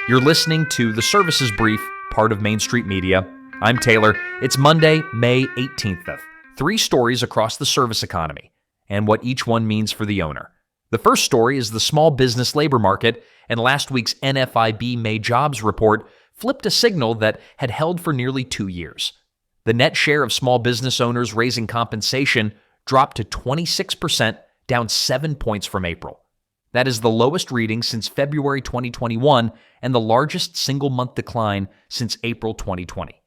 You're listening to The Services Brief, part of Main Street Media. I'm Taylor. It's Monday, May 18th. 3 stories across the service economy and what each one means for the owner. The first story is the small business labor market, and last week's NFIB May jobs report flipped a signal that had held for nearly 2 years. The net share of small business owners raising compensation dropped to 26%, down 7 points from April. That is the lowest reading since February 2021 and the largest single-month decline since April 2020.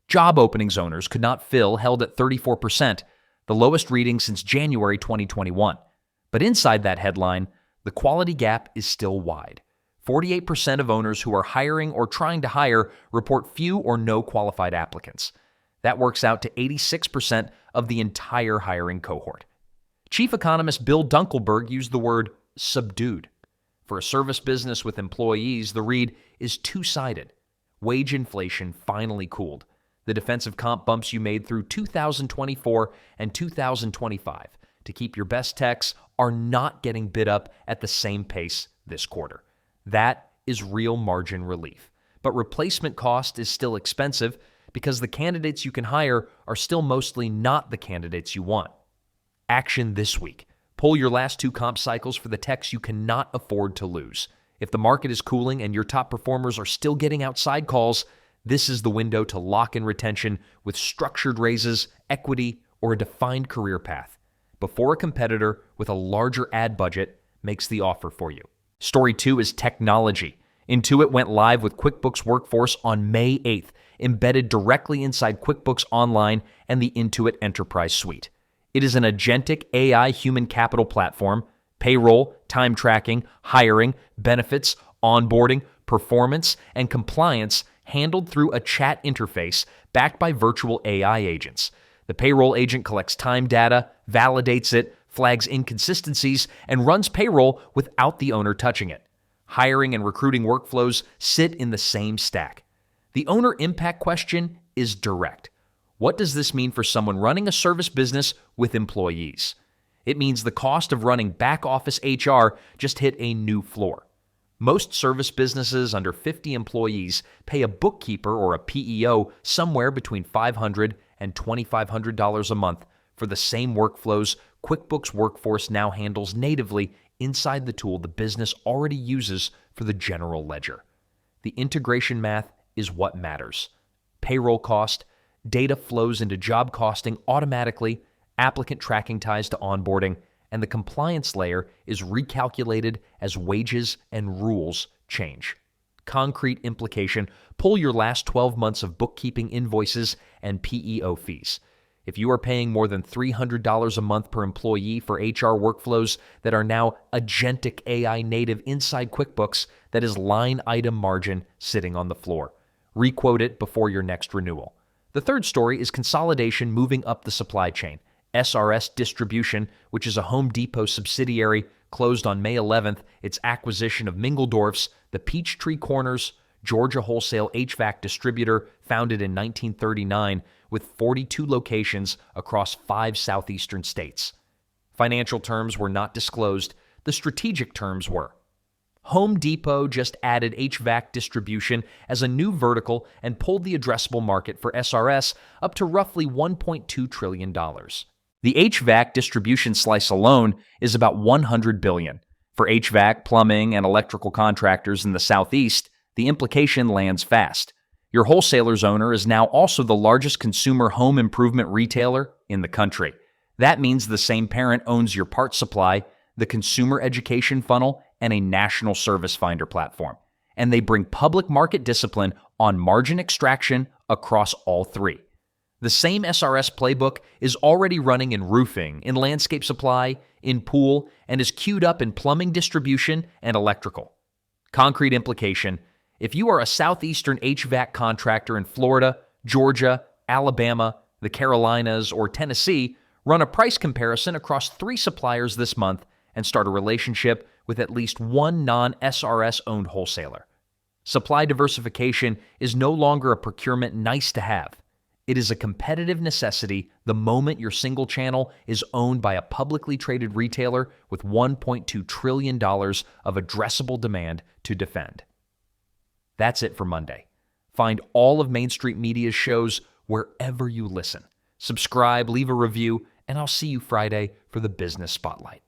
Job openings owners could not fill held at 34%, the lowest reading since January 2021. But inside that headline, the quality gap is still wide. 48% of owners who are hiring or trying to hire report few or no qualified applicants. That works out to 86% of the entire hiring cohort. Chief economist Bill Dunkelberg used the word subdued. For a service business with employees, the read is two-sided. Wage inflation finally cooled. The defensive comp bumps you made through 2024 and 2025 to keep your best techs are not getting bid up at the same pace this quarter. That is real margin relief. But replacement cost is still expensive because the candidates you can hire are still mostly not the candidates you want. Action this week. Pull your last 2 comp cycles for the techs you cannot afford to lose. If the market is cooling and your top performers are still getting outside calls, this is the window to lock in retention with structured raises, equity, or a defined career path before a competitor with a larger ad budget makes the offer for you. Story 2 is technology. Intuit went live with QuickBooks Workforce on May 8th, embedded directly inside QuickBooks Online and the Intuit Enterprise Suite. It is an agentic AI human capital platform, payroll, time tracking, hiring, benefits, onboarding, performance, and compliance handled through a chat interface backed by virtual AI agents. The payroll agent collects time data, validates it, flags inconsistencies, and runs payroll without the owner touching it. Hiring and recruiting workflows sit in the same stack. The owner impact question is direct. What does this mean for someone running a service business with employees? It means the cost of running back office HR just hit a new floor. Most service businesses under 50 employees pay a bookkeeper or a PEO somewhere between $500 and $2,500 a month for the same workflows QuickBooks Workforce now handles natively inside the tool the business already uses for the general ledger. The integration math is what matters. Payroll cost, data flows into job costing automatically, applicant tracking ties to onboarding, and the compliance layer is recalculated as wages and rules change. Concrete implication: pull your last 12 months of bookkeeping invoices and PEO fees. If you are paying more than $300 a month per employee for HR workflows that are now agentic AI native inside QuickBooks, that is line item margin sitting on the floor. Requote it before your next renewal. The third story is consolidation moving up the supply chain. SRS Distribution, which is a Home Depot subsidiary, closed on May 11th its acquisition of Mingledorff's, the Peachtree Corners, Georgia wholesale HVAC distributor founded in 1939 with 42 locations across 5 southeastern states. Financial terms were not disclosed. The strategic terms were. Home Depot just added HVAC distribution as a new vertical and pulled the addressable market for SRS up to roughly $1.2 trillion. The HVAC distribution slice alone is about $100 billion. For HVAC, plumbing, and electrical contractors in the Southeast, the implication lands fast. Your wholesaler's owner is now also the largest consumer home improvement retailer in the country. That means the same parent owns your parts supply, the consumer education funnel, and a national service finder platform. And they bring public market discipline on margin extraction across all 3. The same SRS playbook is already running in roofing, in landscape supply, in pool, and is queued up in plumbing distribution and electrical. Concrete implication: if you are a Southeastern HVAC contractor in Florida, Georgia, Alabama, the Carolinas, or Tennessee, run a price comparison across 3 suppliers this month and start a relationship with at least one non-SRS-owned wholesaler. Supply diversification is no longer a procurement nice-to-have. It is a competitive necessity the moment your single channel is owned by a publicly traded retailer with $1.2 trillion of addressable demand to defend. That's it for Monday. Find all of Main Street Media's shows wherever you listen. Subscribe, leave a review, and I'll see you Friday for the Business Spotlight.